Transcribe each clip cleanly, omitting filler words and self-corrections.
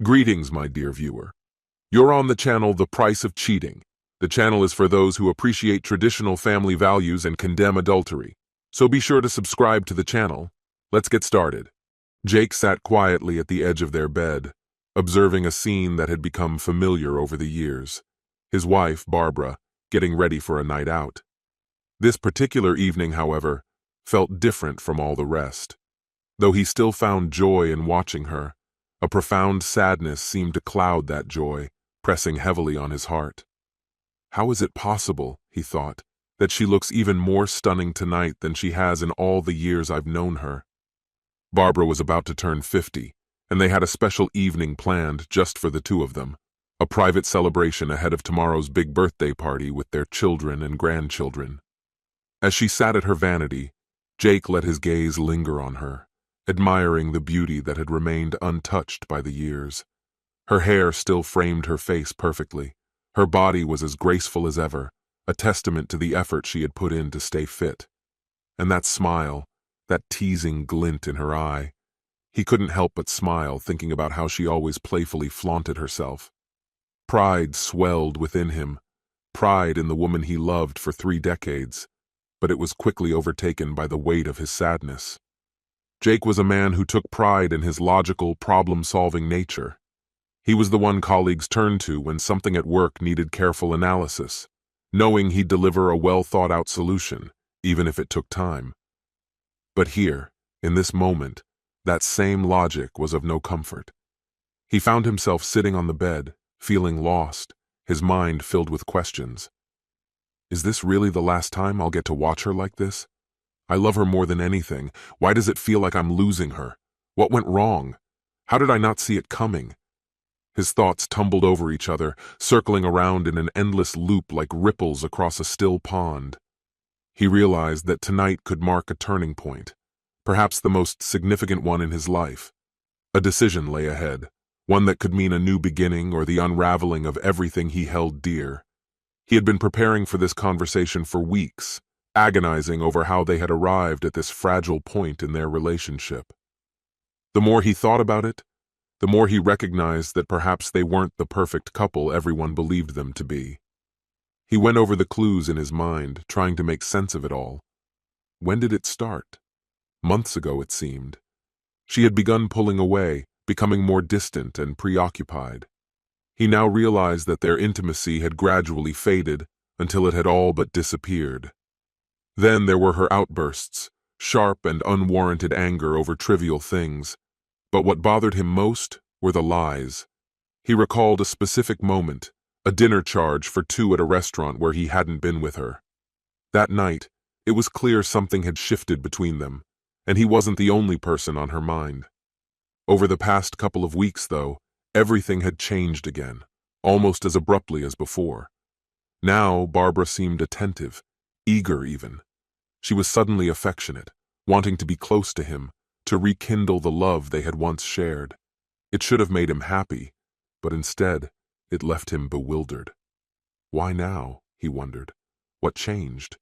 Greetings, my dear viewer. You're on the channel The Price of Cheating. The channel is for those who appreciate traditional family values and condemn adultery. So be sure to subscribe to the channel. Let's get started. Jake sat quietly at the edge of their bed, observing a scene that had become familiar over the years. His wife, Barbara, getting ready for a night out. This particular evening, however, felt different from all the rest. Though he still found joy in watching her, a profound sadness seemed to cloud that joy, pressing heavily on his heart. How is it possible, he thought, that she looks even more stunning tonight than she has in all the years I've known her? Barbara was about to turn 50, and they had a special evening planned just for the two of them, a private celebration ahead of tomorrow's big birthday party with their children and grandchildren. As she sat at her vanity, Jake let his gaze linger on her, admiring the beauty that had remained untouched by the years. Her hair still framed her face perfectly. Her body was as graceful as ever, a testament to the effort she had put in to stay fit. And that smile, that teasing glint in her eye. He couldn't help but smile, thinking about how she always playfully flaunted herself. Pride swelled within him, pride in the woman he loved for 3 decades, but it was quickly overtaken by the weight of his sadness. Jake was a man who took pride in his logical, problem-solving nature. He was the one colleagues turned to when something at work needed careful analysis, knowing he'd deliver a well-thought-out solution, even if it took time. But here, in this moment, that same logic was of no comfort. He found himself sitting on the bed, feeling lost, his mind filled with questions. Is this really the last time I'll get to watch her like this? I love her more than anything. Why does it feel like I'm losing her? What went wrong? How did I not see it coming? His thoughts tumbled over each other, circling around in an endless loop like ripples across a still pond. He realized that tonight could mark a turning point, perhaps the most significant one in his life. A decision lay ahead, one that could mean a new beginning or the unraveling of everything he held dear. He had been preparing for this conversation for weeks, agonizing over how they had arrived at this fragile point in their relationship. The more he thought about it, the more he recognized that perhaps they weren't the perfect couple everyone believed them to be. He went over the clues in his mind, trying to make sense of it all. When did it start? Months ago, it seemed. She had begun pulling away, becoming more distant and preoccupied. He now realized that their intimacy had gradually faded until it had all but disappeared. Then there were her outbursts, sharp and unwarranted anger over trivial things. But what bothered him most were the lies. He recalled a specific moment, a dinner charge for 2 at a restaurant where he hadn't been with her. That night, it was clear something had shifted between them, and he wasn't the only person on her mind. Over the past couple of weeks, though, everything had changed again, almost as abruptly as before. Now Barbara seemed attentive, eager even. She was suddenly affectionate, wanting to be close to him, to rekindle the love they had once shared. It should have made him happy, but instead, it left him bewildered. Why now, he wondered. What changed?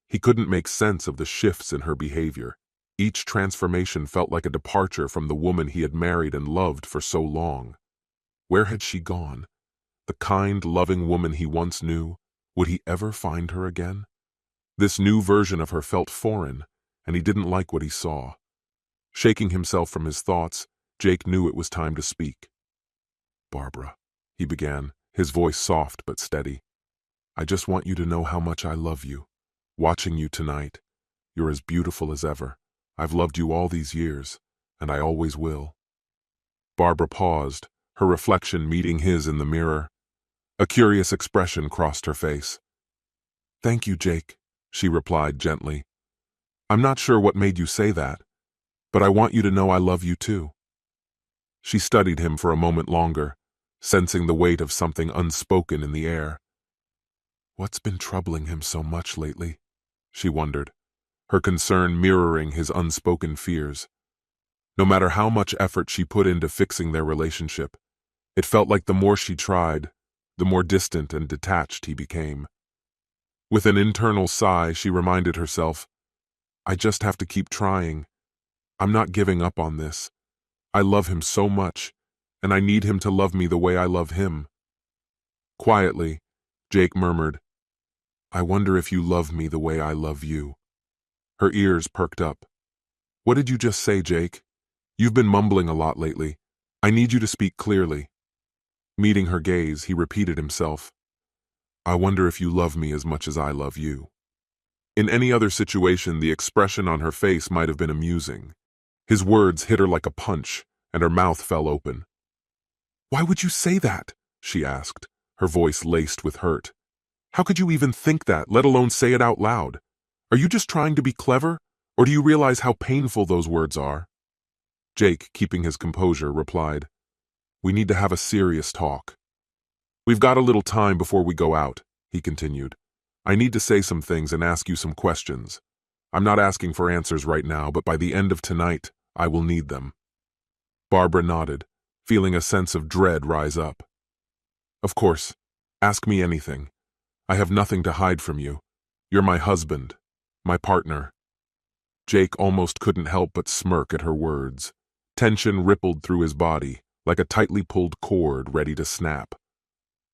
He couldn't make sense of the shifts in her behavior. Each transformation felt like a departure from the woman he had married and loved for so long. Where had she gone? The kind, loving woman he once knew? Would he ever find her again? This new version of her felt foreign, and he didn't like what he saw. Shaking himself from his thoughts, Jake knew it was time to speak. "Barbara," he began, his voice soft but steady. "I just want you to know how much I love you. Watching you tonight, you're as beautiful as ever. I've loved you all these years, and I always will." Barbara paused, her reflection meeting his in the mirror. A curious expression crossed her face. "Thank you, Jake," she replied gently. "I'm not sure what made you say that, but I want you to know I love you too." She studied him for a moment longer, sensing the weight of something unspoken in the air. What's been troubling him so much lately? She wondered, her concern mirroring his unspoken fears. No matter how much effort she put into fixing their relationship, it felt like the more she tried, the more distant and detached he became. With an internal sigh, she reminded herself, I just have to keep trying. I'm not giving up on this. I love him so much, and I need him to love me the way I love him." Quietly, Jake murmured, "I wonder if you love me the way I love you." Her ears perked up. "What did you just say, Jake? You've been mumbling a lot lately. I need you to speak clearly." Meeting her gaze, he repeated himself, "I wonder if you love me as much as I love you." In any other situation, the expression on her face might have been amusing. His words hit her like a punch, and her mouth fell open. "Why would you say that?" she asked, her voice laced with hurt. "How could you even think that, let alone say it out loud? Are you just trying to be clever, or do you realize how painful those words are?" Jake, keeping his composure, replied, "We need to have a serious talk." "We've got a little time before we go out," he continued. "I need to say some things and ask you some questions. I'm not asking for answers right now, but by the end of tonight, I will need them." Barbara nodded, feeling a sense of dread rise up. "Of course, ask me anything. I have nothing to hide from you. You're my husband, my partner." Jake almost couldn't help but smirk at her words. Tension rippled through his body, like a tightly pulled cord ready to snap.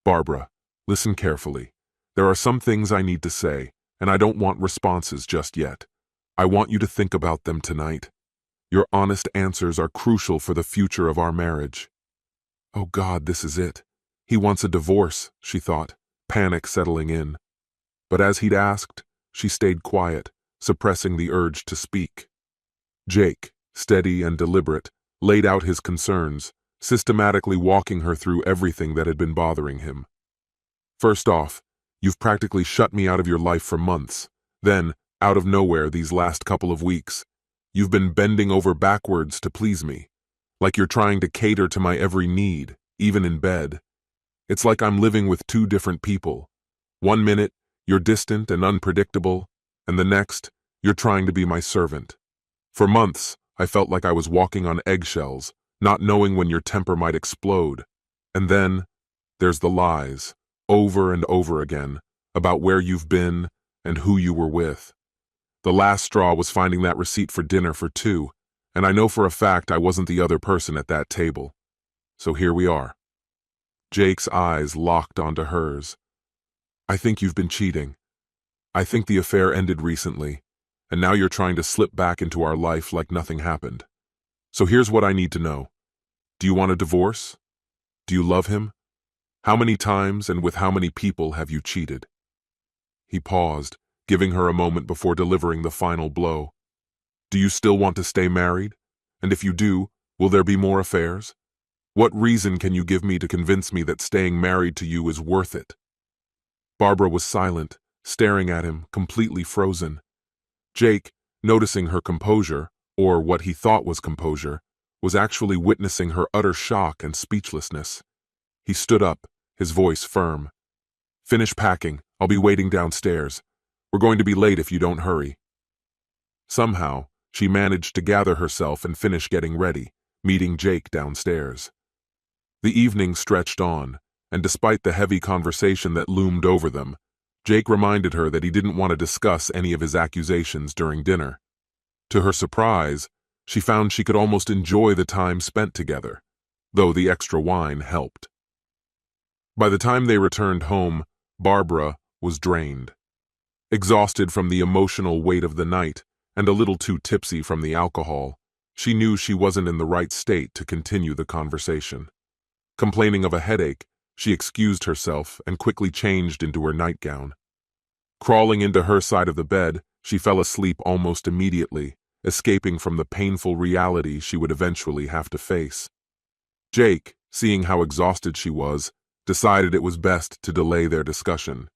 "Barbara, listen carefully. There are some things I need to say, and I don't want responses just yet. I want you to think about them tonight. Your honest answers are crucial for the future of our marriage." Oh God, this is it. He wants a divorce, she thought, panic settling in. But as he'd asked, she stayed quiet, suppressing the urge to speak. Jake, steady and deliberate, laid out his concerns, systematically walking her through everything that had been bothering him. "First off, you've practically shut me out of your life for months. Then, out of nowhere these last couple of weeks, you've been bending over backwards to please me, like you're trying to cater to my every need, even in bed. It's like I'm living with two different people. One minute, you're distant and unpredictable, and the next, you're trying to be my servant. For months, I felt like I was walking on eggshells, not knowing when your temper might explode. And then, there's the lies, over and over again, about where you've been and who you were with. The last straw was finding that receipt for dinner for two, and I know for a fact I wasn't the other person at that table. So here we are." Jake's eyes locked onto hers. "I think you've been cheating. I think the affair ended recently, and now you're trying to slip back into our life like nothing happened. So here's what I need to know. Do you want a divorce? Do you love him? How many times and with how many people have you cheated?" He paused, giving her a moment before delivering the final blow. "Do you still want to stay married? And if you do, will there be more affairs? What reason can you give me to convince me that staying married to you is worth it?" Barbara was silent, staring at him, completely frozen. Jake, noticing her composure, or what he thought was composure, was actually witnessing her utter shock and speechlessness. He stood up, his voice firm. "Finish packing. I'll be waiting downstairs. We're going to be late if you don't hurry." Somehow, she managed to gather herself and finish getting ready, meeting Jake downstairs. The evening stretched on, and despite the heavy conversation that loomed over them, Jake reminded her that he didn't want to discuss any of his accusations during dinner. To her surprise, she found she could almost enjoy the time spent together, though the extra wine helped. By the time they returned home, Barbara was drained. Exhausted from the emotional weight of the night and a little too tipsy from the alcohol, she knew she wasn't in the right state to continue the conversation. Complaining of a headache, she excused herself and quickly changed into her nightgown. Crawling into her side of the bed, she fell asleep almost immediately, escaping from the painful reality she would eventually have to face. Jake, seeing how exhausted she was, decided it was best to delay their discussion.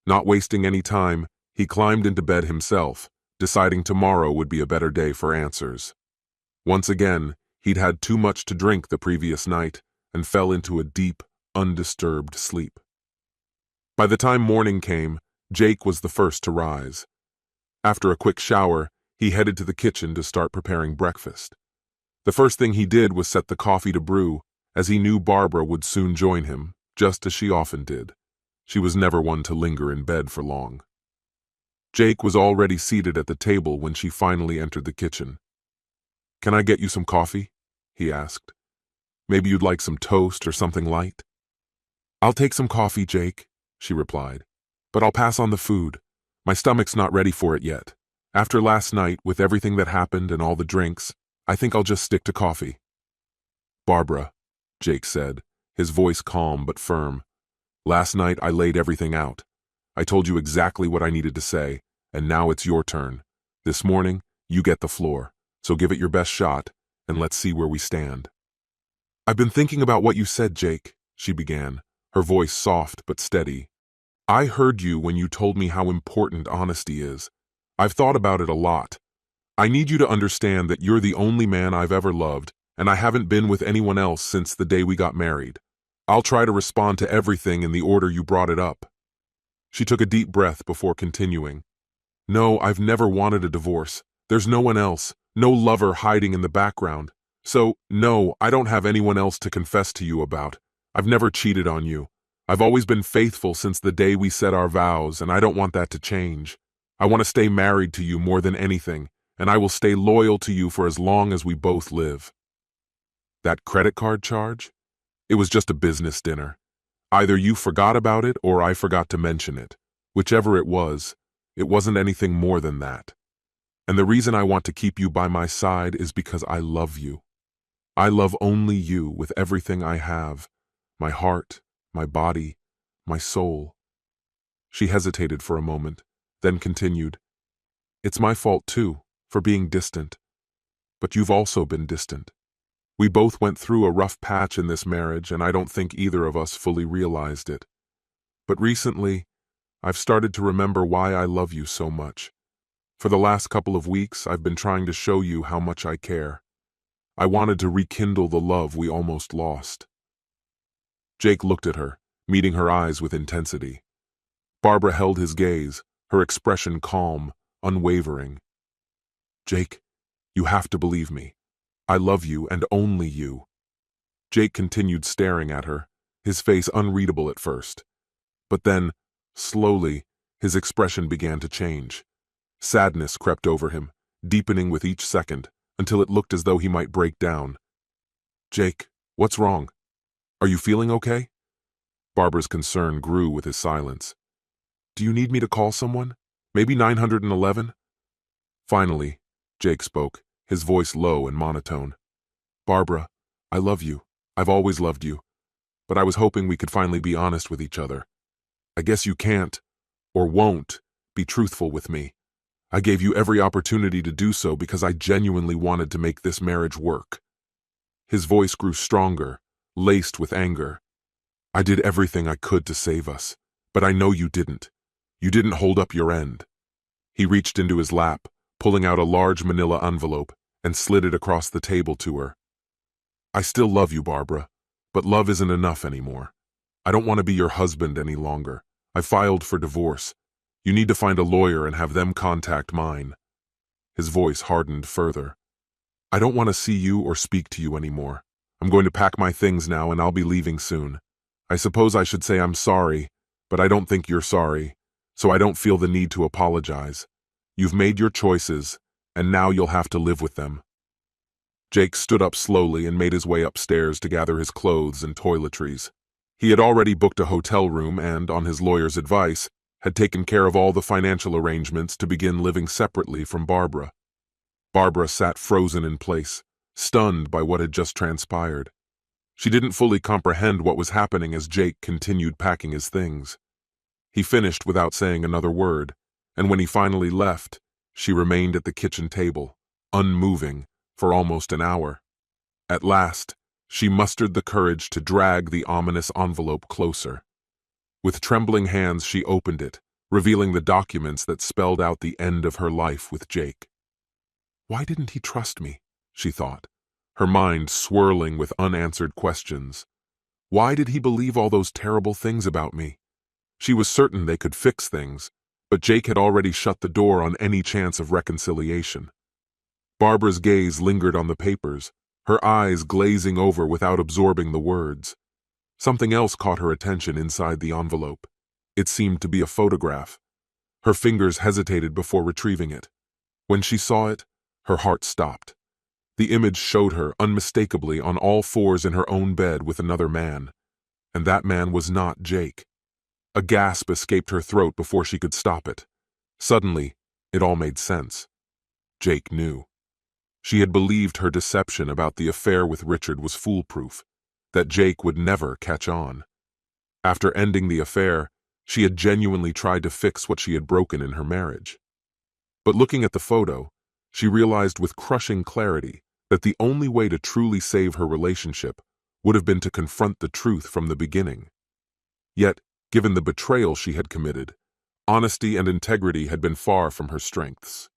Not wasting any time, he climbed into bed himself, deciding tomorrow would be a better day for answers. Once again, he'd had too much to drink the previous night and fell into a deep, undisturbed sleep. By the time morning came, Jake was the first to rise. After a quick shower, he headed to the kitchen to start preparing breakfast. The first thing he did was set the coffee to brew, as he knew Barbara would soon join him, just as she often did. She was never one to linger in bed for long. Jake was already seated at the table when she finally entered the kitchen. "Can I get you some coffee?" he asked. Maybe you'd like some toast or something light? I'll take some coffee, Jake, she replied. But I'll pass on the food. My stomach's not ready for it yet. After last night, with everything that happened and all the drinks, I think I'll just stick to coffee. Barbara, Jake said, his voice calm but firm. Last night I laid everything out. I told you exactly what I needed to say, and now it's your turn. This morning, you get the floor, so give it your best shot, and let's see where we stand. I've been thinking about what you said, Jake, she began, her voice soft but steady. I heard you when you told me how important honesty is. I've thought about it a lot. I need you to understand that you're the only man I've ever loved, and I haven't been with anyone else since the day we got married. I'll try to respond to everything in the order you brought it up. She took a deep breath before continuing. No, I've never wanted a divorce. There's no one else, no lover hiding in the background. So, no, I don't have anyone else to confess to you about. I've never cheated on you. I've always been faithful since the day we said our vows, and I don't want that to change. I want to stay married to you more than anything, and I will stay loyal to you for as long as we both live. That credit card charge? It was just a business dinner. Either you forgot about it or I forgot to mention it. Whichever it wasn't anything more than that. And the reason I want to keep you by my side is because I love you. I love only you with everything I have, my heart, my body, my soul. She hesitated for a moment, then continued. It's my fault too, for being distant. But you've also been distant. We both went through a rough patch in this marriage, and I don't think either of us fully realized it. But recently, I've started to remember why I love you so much. For the last couple of weeks, I've been trying to show you how much I care. I wanted to rekindle the love we almost lost. Jake looked at her, meeting her eyes with intensity. Barbara held his gaze, her expression calm, unwavering. Jake, you have to believe me. I love you and only you. Jake continued staring at her, his face unreadable at first. But then, slowly, his expression began to change. Sadness crept over him, deepening with each second, until it looked as though he might break down. Jake, what's wrong? Are you feeling okay? Barbara's concern grew with his silence. Do you need me to call someone? Maybe 911? Finally, Jake spoke, his voice low and monotone. Barbara, I love you. I've always loved you. But I was hoping we could finally be honest with each other. I guess you can't, or won't, be truthful with me. I gave you every opportunity to do so because I genuinely wanted to make this marriage work. His voice grew stronger, laced with anger. I did everything I could to save us, but I know you didn't. You didn't hold up your end. He reached into his lap, pulling out a large manila envelope, and slid it across the table to her. I still love you, Barbara, but love isn't enough anymore. I don't want to be your husband any longer. I filed for divorce. You need to find a lawyer and have them contact mine. His voice hardened further. I don't want to see you or speak to you anymore. I'm going to pack my things now and I'll be leaving soon. I suppose I should say I'm sorry, but I don't think you're sorry, so I don't feel the need to apologize. You've made your choices, and now you'll have to live with them. Jake stood up slowly and made his way upstairs to gather his clothes and toiletries. He had already booked a hotel room and, on his lawyer's advice, had taken care of all the financial arrangements to begin living separately from Barbara. Barbara sat frozen in place, stunned by what had just transpired. She didn't fully comprehend what was happening as Jake continued packing his things. He finished without saying another word, and when he finally left, she remained at the kitchen table, unmoving, for almost an hour. At last, she mustered the courage to drag the ominous envelope closer. With trembling hands, she opened it, revealing the documents that spelled out the end of her life with Jake. Why didn't he trust me? She thought, her mind swirling with unanswered questions. Why did he believe all those terrible things about me? She was certain they could fix things, but Jake had already shut the door on any chance of reconciliation. Barbara's gaze lingered on the papers, her eyes glazing over without absorbing the words. Something else caught her attention inside the envelope. It seemed to be a photograph. Her fingers hesitated before retrieving it. When she saw it, her heart stopped. The image showed her unmistakably on all fours in her own bed with another man, and that man was not Jake. A gasp escaped her throat before she could stop it. Suddenly, it all made sense. Jake knew. She had believed her deception about the affair with Richard was foolproof, that Jake would never catch on. After ending the affair, she had genuinely tried to fix what she had broken in her marriage. But looking at the photo, she realized with crushing clarity that the only way to truly save her relationship would have been to confront the truth from the beginning. Yet, given the betrayal she had committed, honesty and integrity had been far from her strengths.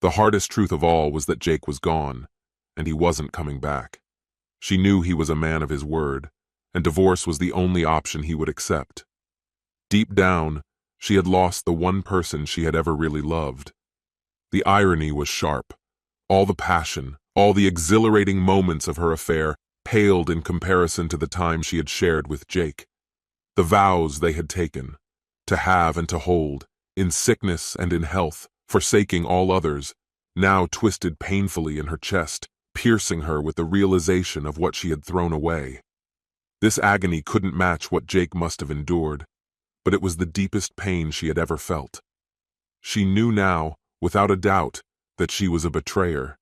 The hardest truth of all was that Jake was gone, and he wasn't coming back. She knew he was a man of his word, and divorce was the only option he would accept. Deep down, she had lost the one person she had ever really loved. The irony was sharp. All the passion, all the exhilarating moments of her affair paled in comparison to the time she had shared with Jake. The vows they had taken, to have and to hold, in sickness and in health, forsaking all others, now twisted painfully in her chest, piercing her with the realization of what she had thrown away. This agony couldn't match what Jake must have endured, but it was the deepest pain she had ever felt. She knew now, without a doubt, that she was a betrayer.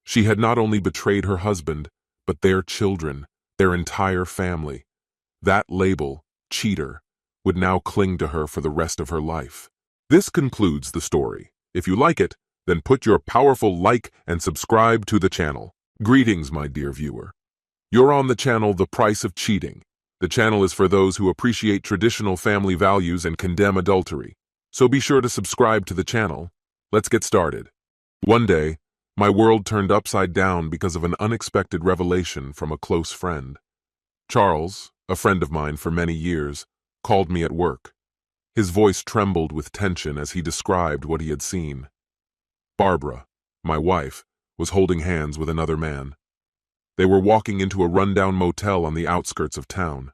She had not only betrayed her husband, but their children, their entire family. That label, cheater, would now cling to her for the rest of her life. This concludes the story. If you like it, then put your powerful like and subscribe to the channel. Greetings, my dear viewer. You're on the channel The Price of Cheating. The channel is for those who appreciate traditional family values and condemn adultery. So be sure to subscribe to the channel. Let's get started. One day, my world turned upside down because of an unexpected revelation from a close friend. Charles, a friend of mine for many years, called me at work. His voice trembled with tension as he described what he had seen. Barbara, my wife, was holding hands with another man. They were walking into a rundown motel on the outskirts of town.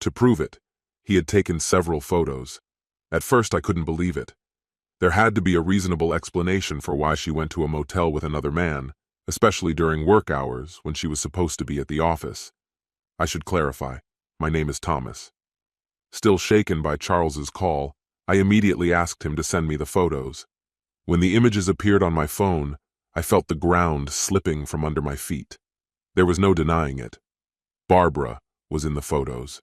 To prove it, he had taken several photos. At first, I couldn't believe it. There had to be a reasonable explanation for why she went to a motel with another man, especially during work hours when she was supposed to be at the office. I should clarify, my name is Thomas. Still shaken by Charles's call, I immediately asked him to send me the photos. When the images appeared on my phone, I felt the ground slipping from under my feet. There was no denying it. Barbara was in the photos.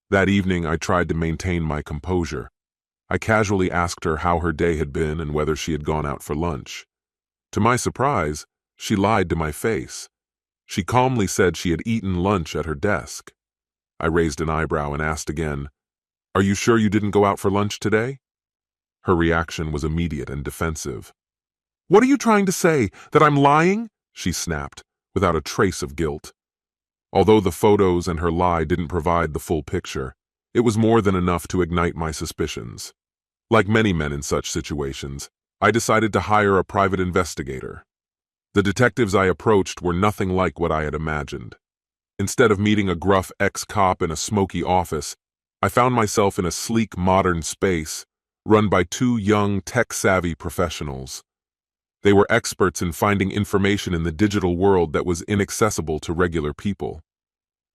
That evening, I tried to maintain my composure. I casually asked her how her day had been and whether she had gone out for lunch. To my surprise, she lied to my face. She calmly said she had eaten lunch at her desk. I raised an eyebrow and asked again, "Are you sure you didn't go out for lunch today?" Her reaction was immediate and defensive. "What are you trying to say, that I'm lying?" she snapped, without a trace of guilt. Although the photos and her lie didn't provide the full picture, it was more than enough to ignite my suspicions. Like many men in such situations, I decided to hire a private investigator. The detectives I approached were nothing like what I had imagined. Instead of meeting a gruff ex-cop in a smoky office, I found myself in a sleek, modern space run by two young, tech-savvy professionals. They were experts in finding information in the digital world that was inaccessible to regular people.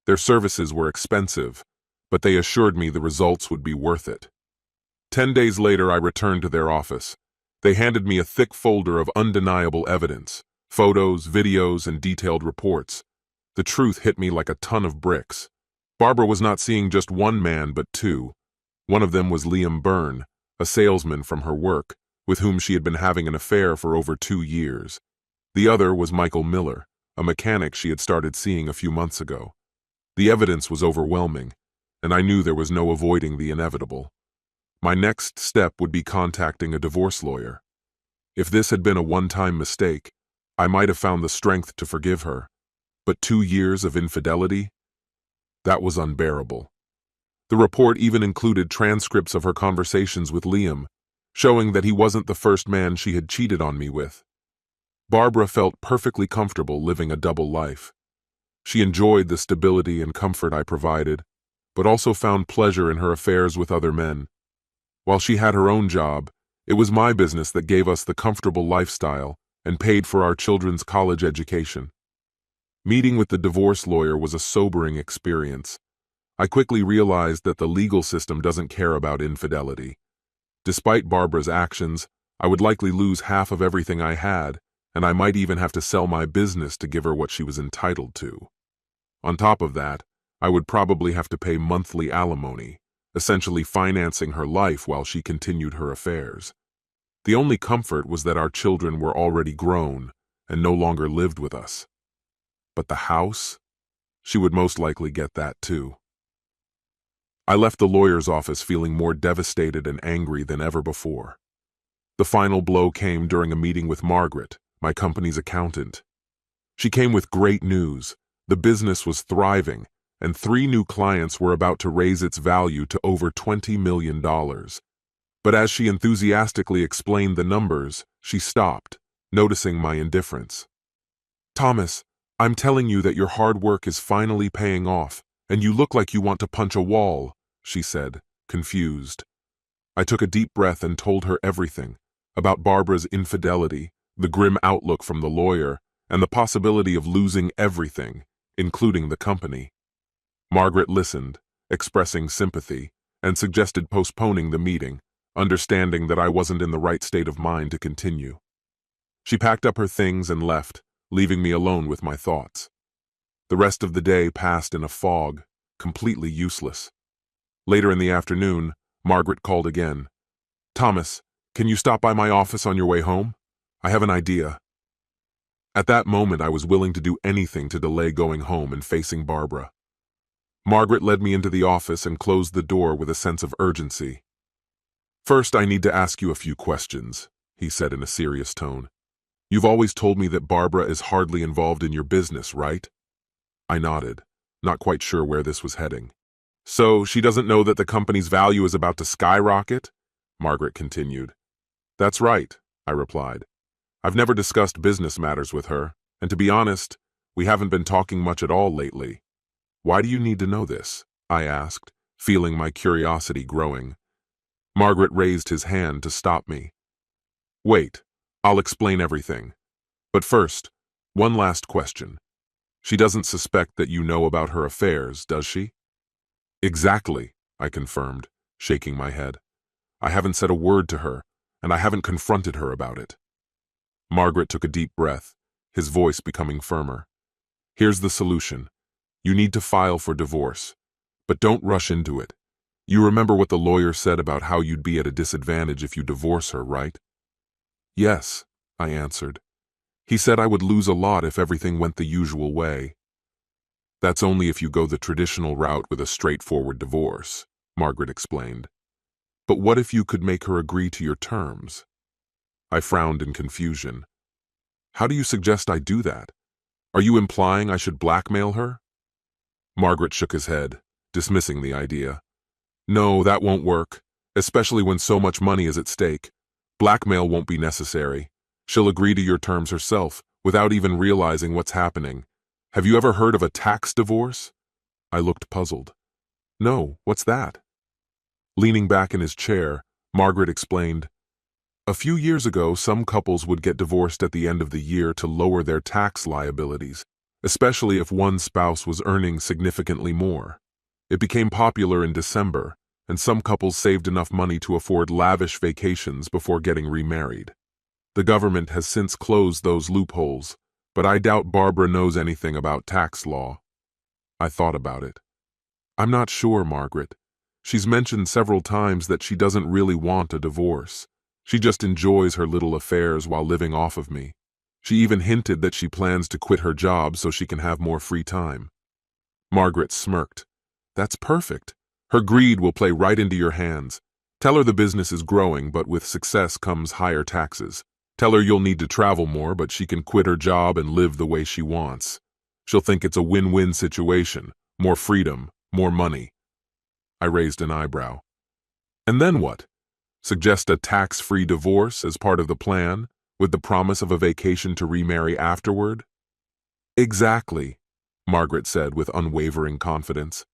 Their services were expensive, but they assured me the results would be worth it. 10 days later, I returned to their office. They handed me a thick folder of undeniable evidence, photos, videos, and detailed reports. The truth hit me like a ton of bricks. Barbara was not seeing just one man, but two. One of them was Liam Byrne, a salesman from her work, with whom she had been having an affair for over 2 years. The other was Michael Miller, a mechanic she had started seeing a few months ago. The evidence was overwhelming, and I knew there was no avoiding the inevitable. My next step would be contacting a divorce lawyer. If this had been a one-time mistake, I might have found the strength to forgive her. But 2 years of infidelity? That was unbearable. The report even included transcripts of her conversations with Liam, showing that he wasn't the first man she had cheated on me with. Barbara felt perfectly comfortable living a double life. She enjoyed the stability and comfort I provided, but also found pleasure in her affairs with other men. While she had her own job, it was my business that gave us the comfortable lifestyle and paid for our children's college education. Meeting with the divorce lawyer was a sobering experience. I quickly realized that the legal system doesn't care about infidelity. Despite Barbara's actions, I would likely lose half of everything I had, and I might even have to sell my business to give her what she was entitled to. On top of that, I would probably have to pay monthly alimony, essentially financing her life while she continued her affairs. The only comfort was that our children were already grown and no longer lived with us. But the house? She would most likely get that too. I left the lawyer's office feeling more devastated and angry than ever before. The final blow came during a meeting with Margaret, my company's accountant. She came with great news. The business was thriving, and 3 new clients were about to raise its value to over $20 million. But as she enthusiastically explained the numbers, she stopped, noticing my indifference. "Thomas, I'm telling you that your hard work is finally paying off, and you look like you want to punch a wall," she said, confused. I took a deep breath and told her everything, about Barbara's infidelity, the grim outlook from the lawyer, and the possibility of losing everything, including the company. Margaret listened, expressing sympathy, and suggested postponing the meeting, understanding that I wasn't in the right state of mind to continue. She packed up her things and left, leaving me alone with my thoughts. The rest of the day passed in a fog, completely useless. Later in the afternoon, Margaret called again. "Thomas, can you stop by my office on your way home? I have an idea." At that moment, I was willing to do anything to delay going home and facing Barbara. Margaret led me into the office and closed the door with a sense of urgency. "First, I need to ask you a few questions," he said in a serious tone. "You've always told me that Barbara is hardly involved in your business, right?" I nodded, not quite sure where this was heading. "So she doesn't know that the company's value is about to skyrocket?" Margaret continued. "That's right," I replied. "I've never discussed business matters with her, and to be honest, we haven't been talking much at all lately." "Why do you need to know this?" I asked, feeling my curiosity growing. Margaret raised his hand to stop me. "Wait, I'll explain everything. But first, one last question. She doesn't suspect that you know about her affairs, does she?" "Exactly," I confirmed, shaking my head. "I haven't said a word to her, and I haven't confronted her about it." Margaret took a deep breath, his voice becoming firmer. "Here's the solution. You need to file for divorce, but don't rush into it. You remember what the lawyer said about how you'd be at a disadvantage if you divorce her, right?" "Yes," I answered. "He said I would lose a lot if everything went the usual way." "That's only if you go the traditional route with a straightforward divorce," Margaret explained. "But what if you could make her agree to your terms?" I frowned in confusion. "How do you suggest I do that? Are you implying I should blackmail her?" Margaret shook his head, dismissing the idea. "No, that won't work, especially when so much money is at stake. Blackmail won't be necessary. She'll agree to your terms herself, without even realizing what's happening. Have you ever heard of a tax divorce?" I looked puzzled. "No, what's that?" Leaning back in his chair, Margaret explained, "A few years ago, some couples would get divorced at the end of the year to lower their tax liabilities, especially if one spouse was earning significantly more. It became popular in December, and some couples saved enough money to afford lavish vacations before getting remarried. The government has since closed those loopholes, but I doubt Barbara knows anything about tax law." I thought about it. "I'm not sure, Margaret. She's mentioned several times that she doesn't really want a divorce. She just enjoys her little affairs while living off of me. She even hinted that she plans to quit her job so she can have more free time." Margaret smirked. "That's perfect. Her greed will play right into your hands. Tell her the business is growing, but with success comes higher taxes. Tell her you'll need to travel more, but she can quit her job and live the way she wants. She'll think it's a win-win situation. More freedom, more money." I raised an eyebrow. "And then what? Suggest a tax-free divorce as part of the plan, with the promise of a vacation to remarry afterward?" "Exactly," Margaret said with unwavering confidence.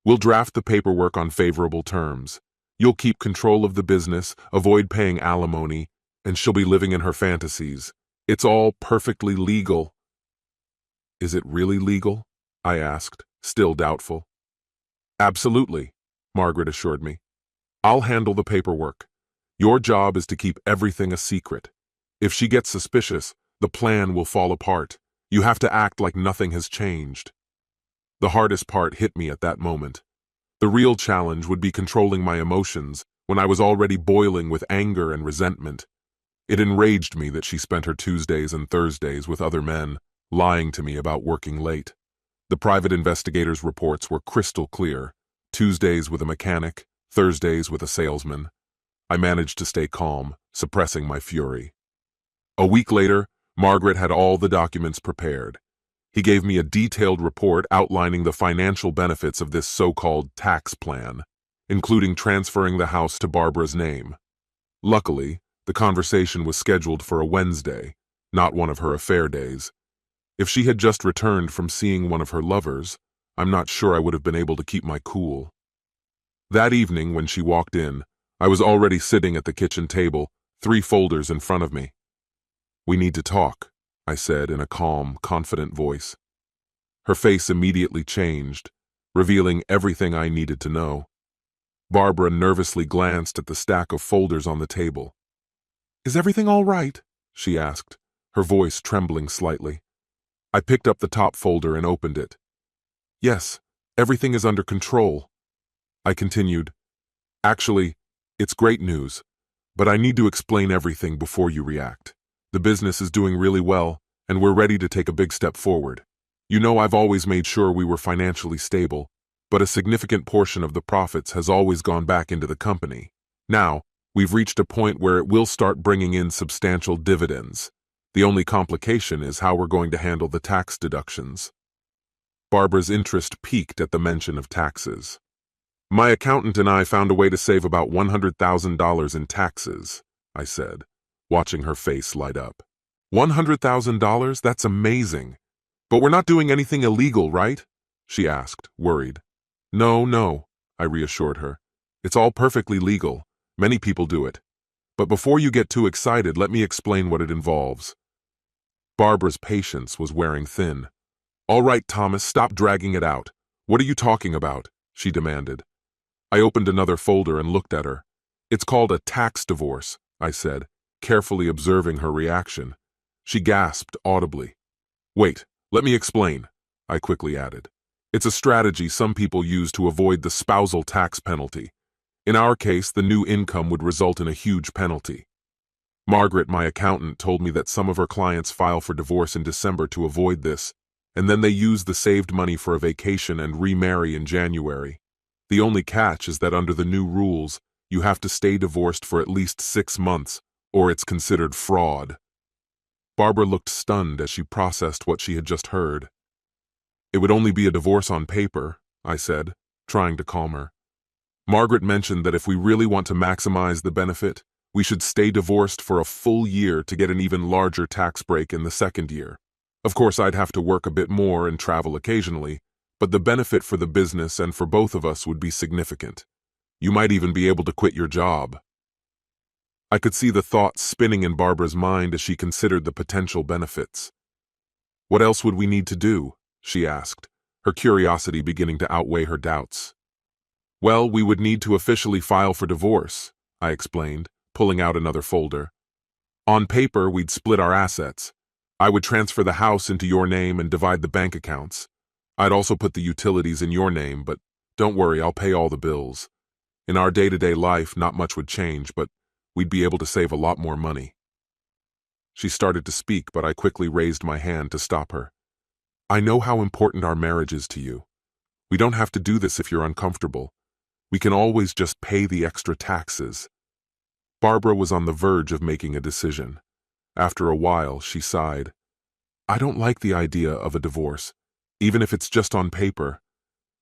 "We'll draft the paperwork on favorable terms. You'll keep control of the business, avoid paying alimony, and she'll be living in her fantasies. It's all perfectly legal." Is it really legal? I asked, still doubtful. Absolutely, Margaret assured me. I'll handle the paperwork. Your job is to keep everything a secret. If she gets suspicious, the plan will fall apart. You have to act like nothing has changed. The hardest part hit me at that moment. The real challenge would be controlling my emotions when I was already boiling with anger and resentment. It enraged me that she spent her Tuesdays and Thursdays with other men, lying to me about working late. The private investigators' reports were crystal clear. Tuesdays with a mechanic, Thursdays with a salesman. I managed to stay calm, suppressing my fury. A week later, Margaret had all the documents prepared. He gave me a detailed report outlining the financial benefits of this so-called tax plan, including transferring the house to Barbara's name. Luckily, the conversation was scheduled for a Wednesday, not one of her affair days. If she had just returned from seeing one of her lovers, I'm not sure I would have been able to keep my cool. That evening, when she walked in, I was already sitting at the kitchen table, 3 folders in front of me. "We need to talk," I said in a calm, confident voice. Her face immediately changed, revealing everything I needed to know. Barbara nervously glanced at the stack of folders on the table. "Is everything all right?" she asked, her voice trembling slightly. I picked up the top folder and opened it. "Yes, everything is under control." I continued, "Actually, it's great news, but I need to explain everything before you react. The business is doing really well, and we're ready to take a big step forward. You know I've always made sure we were financially stable, but a significant portion of the profits has always gone back into the company. Now, we've reached a point where it will start bringing in substantial dividends. The only complication is how we're going to handle the tax deductions." Barbara's interest peaked at the mention of taxes. "My accountant and I found a way to save about $100,000 in taxes," I said, watching her face light up. $100,000? That's amazing. But we're not doing anything illegal, right? She asked, worried. No, I reassured her. It's all perfectly legal. Many people do it. But before you get too excited, let me explain what it involves. Barbara's patience was wearing thin. "All right, Thomas, stop dragging it out. What are you talking about?" she demanded. I opened another folder and looked at her. "It's called a tax divorce," I said, carefully observing her reaction. She gasped audibly. "Wait, let me explain," I quickly added. "It's a strategy some people use to avoid the spousal tax penalty. In our case, the new income would result in a huge penalty. Margaret, my accountant, told me that some of her clients file for divorce in December to avoid this, and then they use the saved money for a vacation and remarry in January. The only catch is that under the new rules, you have to stay divorced for at least 6 months, or it's considered fraud." Barbara looked stunned as she processed what she had just heard. "It would only be a divorce on paper," I said, trying to calm her. "Margaret mentioned that if we really want to maximize the benefit, we should stay divorced for a full year to get an even larger tax break in the second year. Of course, I'd have to work a bit more and travel occasionally, but the benefit for the business and for both of us would be significant. You might even be able to quit your job." I could see the thoughts spinning in Barbara's mind as she considered the potential benefits. "What else would we need to do?" she asked, her curiosity beginning to outweigh her doubts. "Well, we would need to officially file for divorce," I explained, pulling out another folder. "On paper, we'd split our assets. I would transfer the house into your name and divide the bank accounts. I'd also put the utilities in your name, but don't worry, I'll pay all the bills. In our day-to-day life, not much would change, but we'd be able to save a lot more money." She started to speak, but I quickly raised my hand to stop her. "I know how important our marriage is to you. We don't have to do this if you're uncomfortable. We can always just pay the extra taxes." Barbara was on the verge of making a decision. After a while, she sighed. "I don't like the idea of a divorce, even if it's just on paper.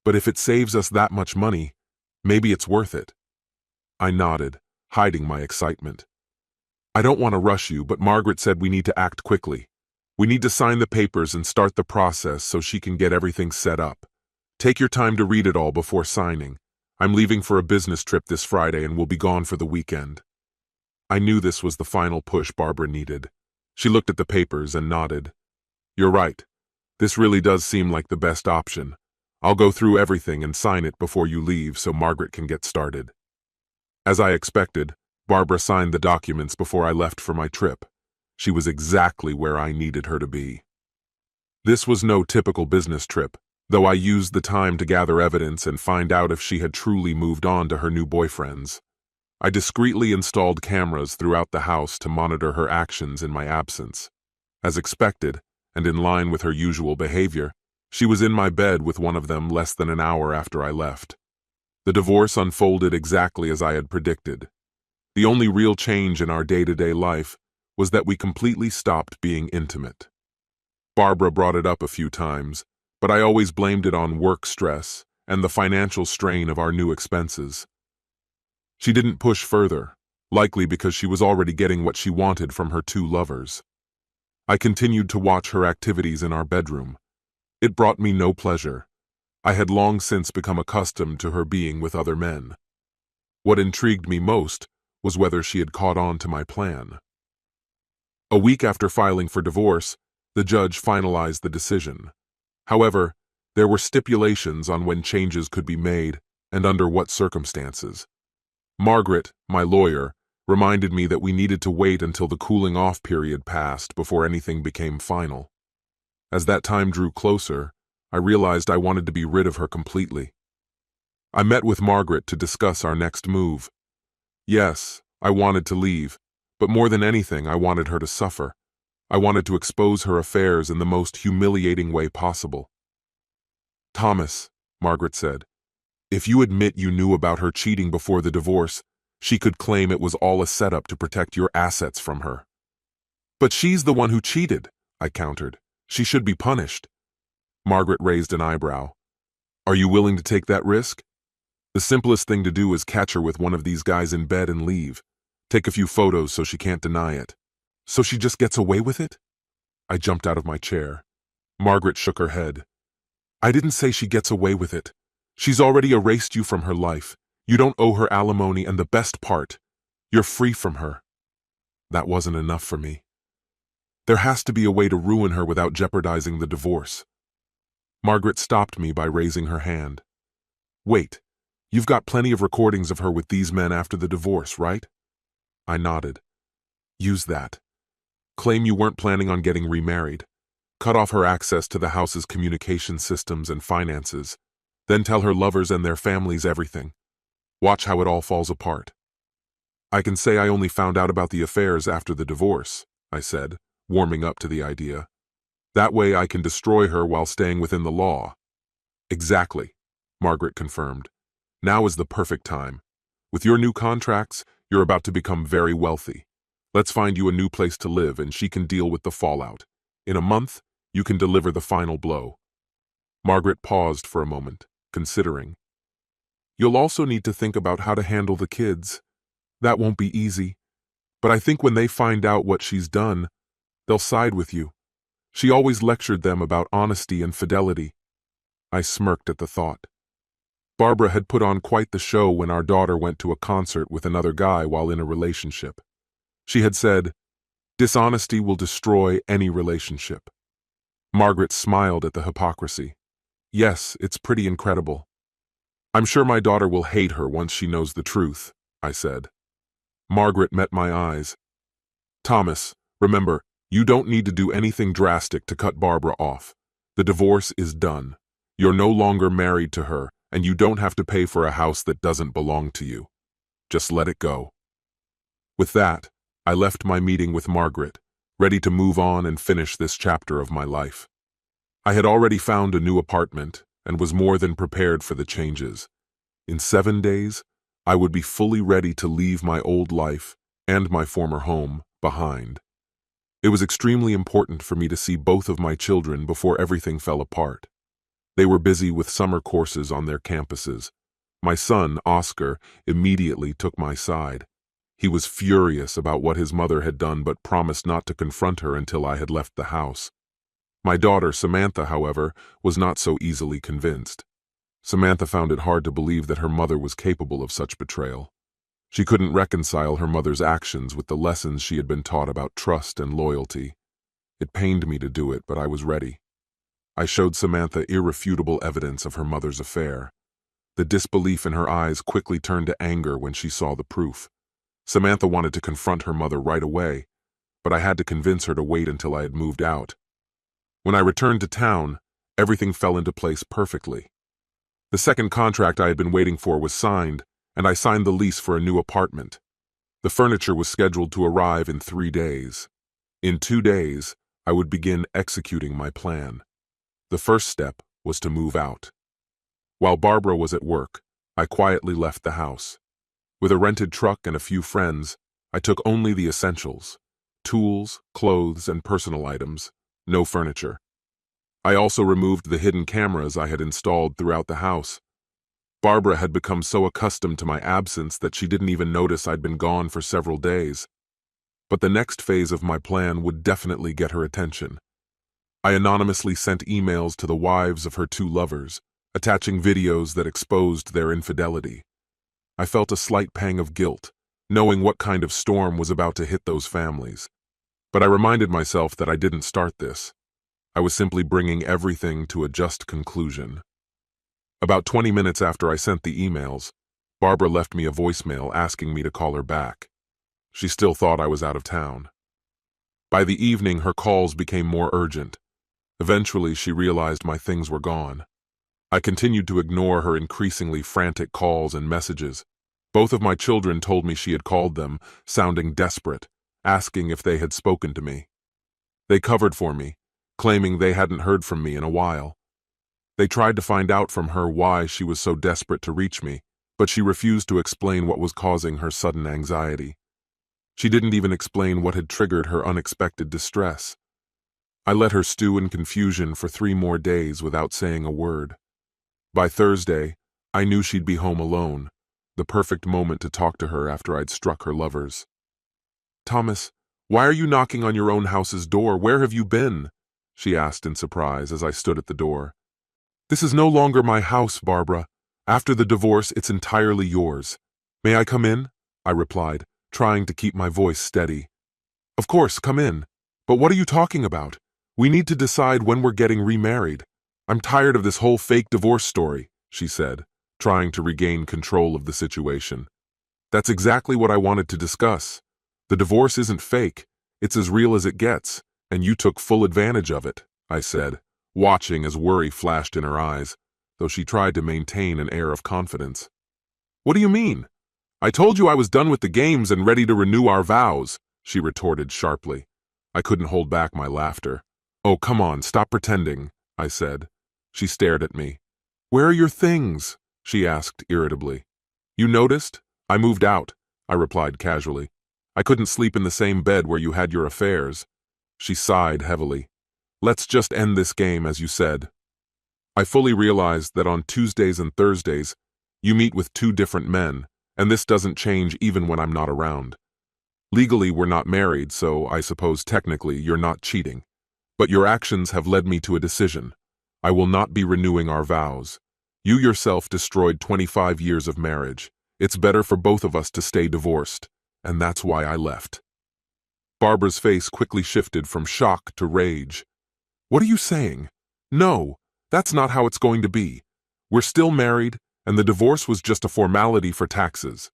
But if it saves us that much money, maybe it's worth it." I nodded, hiding my excitement. "I don't want to rush you, but Margaret said we need to act quickly. We need to sign the papers and start the process so she can get everything set up. Take your time to read it all before signing. I'm leaving for a business trip this Friday and will be gone for the weekend." I knew this was the final push Barbara needed. She looked at the papers and nodded. "You're right. This really does seem like the best option. I'll go through everything and sign it before you leave so Margaret can get started." As I expected, Barbara signed the documents before I left for my trip. She was exactly where I needed her to be. This was no typical business trip, though I used the time to gather evidence and find out if she had truly moved on to her new boyfriends. I discreetly installed cameras throughout the house to monitor her actions in my absence. As expected, and in line with her usual behavior, she was in my bed with one of them less than an hour after I left. The divorce unfolded exactly as I had predicted. The only real change in our day-to-day life was that we completely stopped being intimate. Barbara brought it up a few times, but I always blamed it on work stress and the financial strain of our new expenses. She didn't push further, likely because she was already getting what she wanted from her two lovers. I continued to watch her activities in our bedroom. It brought me no pleasure. I had long since become accustomed to her being with other men. What intrigued me most was whether she had caught on to my plan. A week after filing for divorce, the judge finalized the decision. However, there were stipulations on when changes could be made and under what circumstances. Margaret, my lawyer, reminded me that we needed to wait until the cooling-off period passed before anything became final. As that time drew closer, I realized I wanted to be rid of her completely. I met with Margaret to discuss our next move. Yes, I wanted to leave, but more than anything, I wanted her to suffer. I wanted to expose her affairs in the most humiliating way possible. "Thomas," Margaret said, "if you admit you knew about her cheating before the divorce, she could claim it was all a setup to protect your assets from her." "But she's the one who cheated," I countered. "She should be punished." Margaret raised an eyebrow. "Are you willing to take that risk? The simplest thing to do is catch her with one of these guys in bed and leave. Take a few photos so she can't deny it." "So she just gets away with it?" I jumped out of my chair. Margaret shook her head. "I didn't say she gets away with it. She's already erased you from her life. You don't owe her alimony, and the best part, you're free from her." That wasn't enough for me. There has to be a way to ruin her without jeopardizing the divorce. Margaret stopped me by raising her hand. "Wait, you've got plenty of recordings of her with these men after the divorce, right?" I nodded. "Use that. Claim you weren't planning on getting remarried. Cut off her access to the house's communication systems and finances. Then tell her lovers and their families everything. Watch how it all falls apart." "I can say I only found out about the affairs after the divorce," I said, warming up to the idea. "That way I can destroy her while staying within the law." "Exactly," Margaret confirmed. "Now is the perfect time. With your new contracts, you're about to become very wealthy. Let's find you a new place to live and she can deal with the fallout. In a month, you can deliver the final blow." Margaret paused for a moment, considering. "You'll also need to think about how to handle the kids. That won't be easy. But I think when they find out what she's done, they'll side with you. She always lectured them about honesty and fidelity." I smirked at the thought. Barbara had put on quite the show when our daughter went to a concert with another guy while in a relationship. She had said, "Dishonesty will destroy any relationship." Margaret smiled at the hypocrisy. "Yes, it's pretty incredible." "I'm sure my daughter will hate her once she knows the truth," I said. Margaret met my eyes. "Thomas, remember, you don't need to do anything drastic to cut Barbara off. The divorce is done. You're no longer married to her, and you don't have to pay for a house that doesn't belong to you. Just let it go." With that, I left my meeting with Margaret, ready to move on and finish this chapter of my life. I had already found a new apartment and was more than prepared for the changes. In 7 days, I would be fully ready to leave my old life and my former home behind. It was extremely important for me to see both of my children before everything fell apart. They were busy with summer courses on their campuses. My son, Oscar, immediately took my side. He was furious about what his mother had done but promised not to confront her until I had left the house. My daughter, Samantha, however, was not so easily convinced. Samantha found it hard to believe that her mother was capable of such betrayal. She couldn't reconcile her mother's actions with the lessons she had been taught about trust and loyalty. It pained me to do it, but I was ready. I showed Samantha irrefutable evidence of her mother's affair. The disbelief in her eyes quickly turned to anger when she saw the proof. Samantha wanted to confront her mother right away, but I had to convince her to wait until I had moved out. When I returned to town, everything fell into place perfectly. The second contract I had been waiting for was signed, and I signed the lease for a new apartment. The furniture was scheduled to arrive in 3 days. In 2 days, I would begin executing my plan. The first step was to move out. While Barbara was at work, I quietly left the house. With a rented truck and a few friends, I took only the essentials: tools, clothes, and personal items, no furniture. I also removed the hidden cameras I had installed throughout the house. Barbara had become so accustomed to my absence that she didn't even notice I'd been gone for several days. But the next phase of my plan would definitely get her attention. I anonymously sent emails to the wives of her 2 lovers, attaching videos that exposed their infidelity. I felt a slight pang of guilt, knowing what kind of storm was about to hit those families. But I reminded myself that I didn't start this. I was simply bringing everything to a just conclusion. About 20 minutes after I sent the emails, Barbara left me a voicemail asking me to call her back. She still thought I was out of town. By the evening, her calls became more urgent. Eventually, she realized my things were gone. I continued to ignore her increasingly frantic calls and messages. Both of my children told me she had called them, sounding desperate, asking if they had spoken to me. They covered for me, claiming they hadn't heard from me in a while. They tried to find out from her why she was so desperate to reach me, but she refused to explain what was causing her sudden anxiety. She didn't even explain what had triggered her unexpected distress. I let her stew in confusion for 3 more days without saying a word. By Thursday, I knew she'd be home alone, the perfect moment to talk to her after I'd struck her lovers. "Thomas, why are you knocking on your own house's door? Where have you been?" she asked in surprise as I stood at the door. "This is no longer my house, Barbara. After the divorce, it's entirely yours. May I come in?" I replied, trying to keep my voice steady. "Of course, come in. But what are you talking about? We need to decide when we're getting remarried. I'm tired of this whole fake divorce story," she said, trying to regain control of the situation. "That's exactly what I wanted to discuss. The divorce isn't fake. It's as real as it gets, and you took full advantage of it," I said, watching as worry flashed in her eyes, though she tried to maintain an air of confidence. "What do you mean? I told you I was done with the games and ready to renew our vows," she retorted sharply. I couldn't hold back my laughter. "Oh, come on, stop pretending," I said. She stared at me. "Where are your things?" she asked irritably. "You noticed? I moved out," I replied casually. "I couldn't sleep in the same bed where you had your affairs." She sighed heavily. "Let's just end this game, as you said." I fully realized that on Tuesdays and Thursdays, you meet with 2 different men, and this doesn't change even when I'm not around. Legally, we're not married, so I suppose technically you're not cheating. But your actions have led me to a decision. I will not be renewing our vows. You yourself destroyed 25 years of marriage. It's better for both of us to stay divorced, and that's why I left. Barbara's face quickly shifted from shock to rage. "What are you saying? No, that's not how it's going to be. We're still married, and the divorce was just a formality for taxes."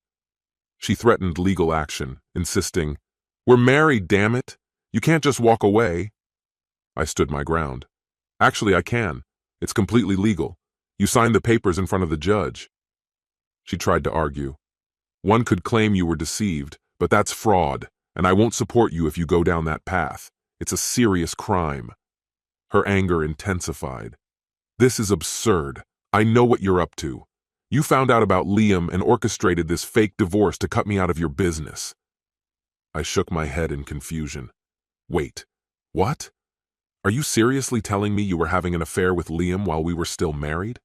She threatened legal action, insisting, "We're married, damn it! You can't just walk away." I stood my ground. "Actually, I can. It's completely legal. You signed the papers in front of the judge." She tried to argue. "One could claim you were deceived, but that's fraud, and I won't support you if you go down that path. It's a serious crime." Her anger intensified. "This is absurd. I know what you're up to. You found out about Liam and orchestrated this fake divorce to cut me out of your business." I shook my head in confusion. "Wait, what? Are you seriously telling me you were having an affair with Liam while we were still married?"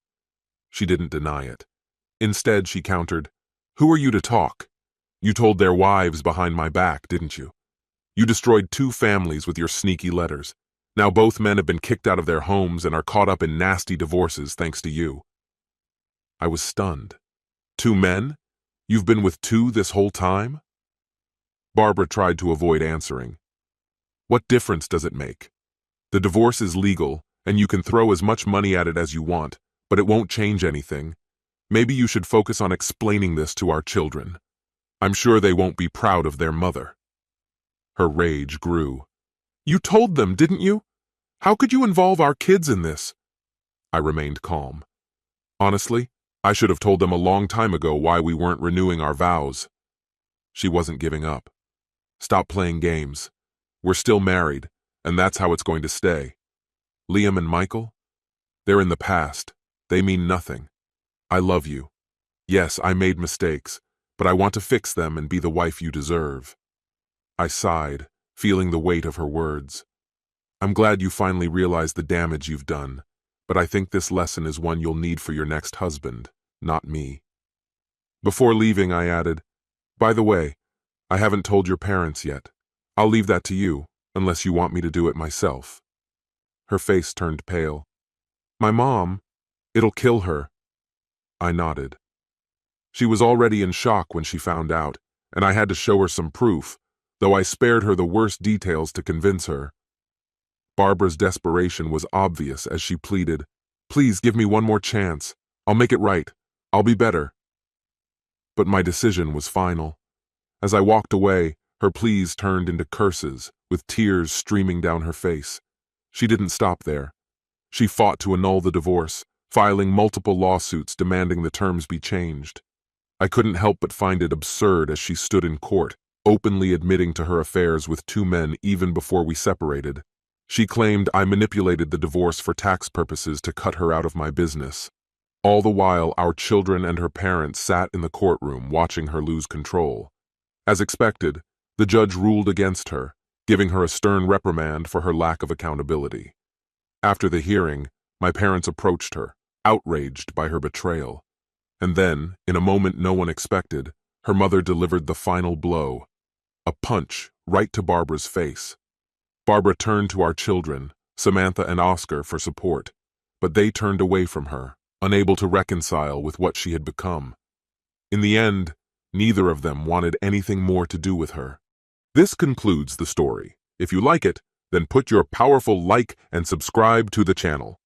She didn't deny it. Instead, she countered, "Who are you to talk? You told their wives behind my back, didn't you? You destroyed 2 families with your sneaky letters. Now both men have been kicked out of their homes and are caught up in nasty divorces thanks to you." I was stunned. "2 men? You've been with 2 this whole time?" Barbara tried to avoid answering. "What difference does it make? The divorce is legal, and you can throw as much money at it as you want, but it won't change anything. Maybe you should focus on explaining this to our children. I'm sure they won't be proud of their mother." Her rage grew. "You told them, didn't you? How could you involve our kids in this?" I remained calm. "Honestly, I should have told them a long time ago why we weren't renewing our vows." She wasn't giving up. "Stop playing games. We're still married, and that's how it's going to stay. Liam and Michael? They're in the past. They mean nothing. I love you. Yes, I made mistakes, but I want to fix them and be the wife you deserve." I sighed, feeling the weight of her words. "I'm glad you finally realized the damage you've done, but I think this lesson is one you'll need for your next husband, not me." Before leaving, I added, "By the way, I haven't told your parents yet. I'll leave that to you, unless you want me to do it myself." Her face turned pale. "My mom, it'll kill her." I nodded. She was already in shock when she found out, and I had to show her some proof, though I spared her the worst details to convince her. Barbara's desperation was obvious as she pleaded, "Please give me one more chance. I'll make it right. I'll be better." But my decision was final. As I walked away, her pleas turned into curses, with tears streaming down her face. She didn't stop there. She fought to annul the divorce, filing multiple lawsuits demanding the terms be changed. I couldn't help but find it absurd as she stood in court, openly admitting to her affairs with two men even before we separated. She claimed I manipulated the divorce for tax purposes to cut her out of my business. All the while, our children and her parents sat in the courtroom watching her lose control. As expected, the judge ruled against her, giving her a stern reprimand for her lack of accountability. After the hearing, my parents approached her, outraged by her betrayal. And then, in a moment no one expected, her mother delivered the final blow, a punch right to Barbara's face. Barbara turned to our children, Samantha and Oscar, for support, but they turned away from her, unable to reconcile with what she had become. In the end, neither of them wanted anything more to do with her. This concludes the story. If you like it, then put your powerful like and subscribe to the channel.